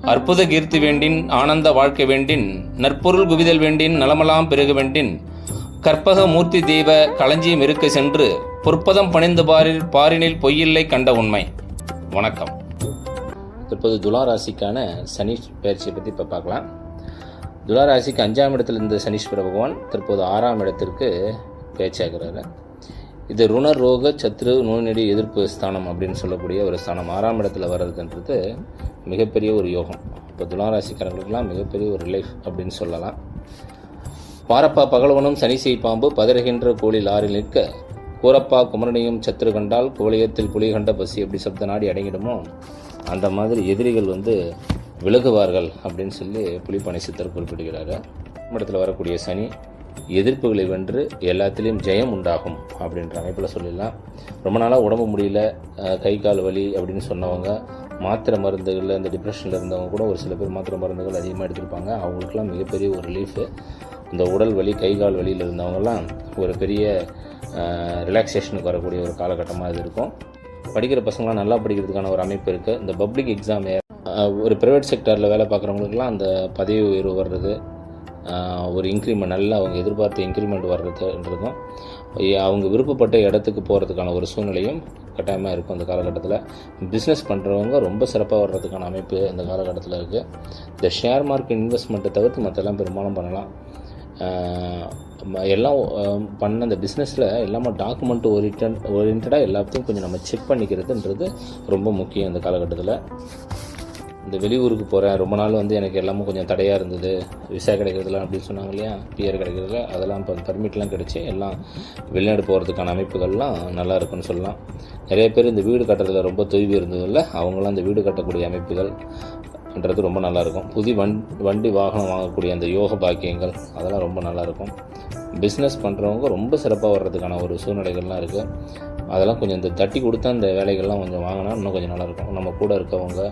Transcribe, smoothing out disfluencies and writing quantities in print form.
அற்புத கீர்த்தி வேண்டின் ஆனந்த வாழ்க்கை வேண்டின் நற்பொருள் குவிதல் வேண்டின் நலமெல்லாம் பெருக வேண்டின் கற்பக மூர்த்தி தெய்வ களஞ்சியம் இருக்க சென்று பொற்பதம் பணிந்து பாரினில் பொய்யில்லை கண்ட உண்மை. வணக்கம். தற்போது துலா ராசிக்கான சனி பயிற்சியை பற்றி இப்போ பார்க்கலாம். துலா ராசிக்கு 5ஆம் இடத்தில் இருந்த சனீஸ்வர பகவான் தற்போது 6ஆம் இடத்திற்கு பயிற்சியாகிறாரு. இது ருண ரோக சத்ரு நோய் நொடி எதிர்ப்பு ஸ்தானம் அப்படின்னு சொல்லக்கூடிய ஒரு ஸ்தானம் 6ஆம் இடத்துல வர்றதுன்றது மிகப்பெரிய ஒரு யோகம். இப்போ துளாராசிக்காரங்களுக்கெல்லாம் மிகப்பெரிய ஒரு லைஃப் அப்படின்னு சொல்லலாம். பாரப்பா பகலவனும் சனிசை பாம்பு பதறுகின்ற கோழி ஆறில் நிற்க கூரப்பா குமரனையும் சத்ரு கண்டால் கோழியத்தில் புலி கண்ட பசி எப்படி சப்த நாடி அடங்கிடுமோ அந்த மாதிரி எதிரிகள் விலகுவார்கள் அப்படின்னு சொல்லி புலிப்பாணி சித்தர் குறிப்பிடுகிறாரு. இடத்துல வரக்கூடிய சனி எதிர்ப்புகளை வென்று எல்லாத்துலேயும் ஜெயம் உண்டாகும் அப்படின்ற அமைப்பில் சொல்லிடலாம். ரொம்ப நாளாக உடம்பு முடியல, கை கால் வலி அப்படின்னு சொன்னவங்க, மாத்திரை மருந்துகளில் இந்த டிப்ரெஷனில் இருந்தவங்க கூட ஒரு சில பேர் மாத்திரை மருந்துகள் அதிகமாக எடுத்திருப்பாங்க. அவங்களுக்குலாம் மிகப்பெரிய ஒரு ரிலீஃபு. இந்த உடல் வலி கை கால் வலியில் இருந்தவங்கலாம் ஒரு பெரிய ரிலாக்ஸேஷனுக்கு வரக்கூடிய ஒரு காலகட்டமாக இது இருக்கும். படிக்கிற பசங்களாம் நல்லா படிக்கிறதுக்கான ஒரு அமைப்பு இருக்குது. இந்த பப்ளிக் எக்ஸாம் ஒரு ப்ரைவேட் செக்டரில் வேலை பார்க்குறவங்களுக்குலாம் அந்த பதவி உயர்வு வர்றது, ஒரு இன்க்ரிமெண்ட் நல்லா அவங்க எதிர்பார்த்த இன்க்ரிமெண்ட் வர்றதுன்றதும் அவங்க விருப்பப்பட்ட இடத்துக்கு போகிறதுக்கான ஒரு சூழ்நிலையும் கட்டாயமாக இருக்கும். இந்த காலகட்டத்தில் பிஸ்னஸ் பண்ணுறவங்க ரொம்ப சிறப்பாக வர்றதுக்கான அமைப்பு இந்த காலகட்டத்தில் இருக்குது. இந்த ஷேர் மார்க்கெட் இன்வெஸ்ட்மெண்ட்டை தவிர்த்து மற்றெல்லாம் பெரும்பாலும் பண்ணலாம். எல்லாம் பண்ண இந்த பிஸ்னஸில் எல்லாமே டாக்குமெண்ட் ஓரியன்டாக எல்லாத்தையும் கொஞ்சம் நம்ம செக் பண்ணிக்கிறதுன்றது ரொம்ப முக்கியம் இந்த காலகட்டத்தில். இந்த வெளியூருக்கு போகிறேன், ரொம்ப நாள் எனக்கு எல்லாமே கொஞ்சம் தடையாக இருந்தது, விசா கிடைக்கிறதுலாம் அப்படின்னு சொன்னாங்க இல்லையா, பிஆர் கிடைக்கிறதுல அதெல்லாம் இப்போ பர்மிட்லாம் கிடச்சி எல்லாம் வெளிநாடு போகிறதுக்கான அமைப்புகள்லாம் நல்லா இருக்குன்னு சொல்லலாம். நிறைய பேர் இந்த வீடு கட்டுறதுல ரொம்ப தொய்வு இருந்ததில்ல, அவங்களாம் இந்த வீடு கட்டக்கூடிய அமைப்புகள்ன்றது ரொம்ப நல்லாயிருக்கும். புதிய வண்டி வாகனம் வாங்கக்கூடிய அந்த யோக பாக்கியங்கள் அதெல்லாம் ரொம்ப நல்லாயிருக்கும். பிஸ்னஸ் பண்ணுறவங்க ரொம்ப சிறப்பாக வர்றதுக்கான ஒரு சூழ்நிலைகள்லாம் இருக்குது. அதெல்லாம் கொஞ்சம் இந்த தட்டி கொடுத்தா அந்த வேலைகள்லாம் கொஞ்சம் வாங்கினா இன்னும் கொஞ்சம் நல்லாயிருக்கும். நம்ம கூட இருக்கவங்க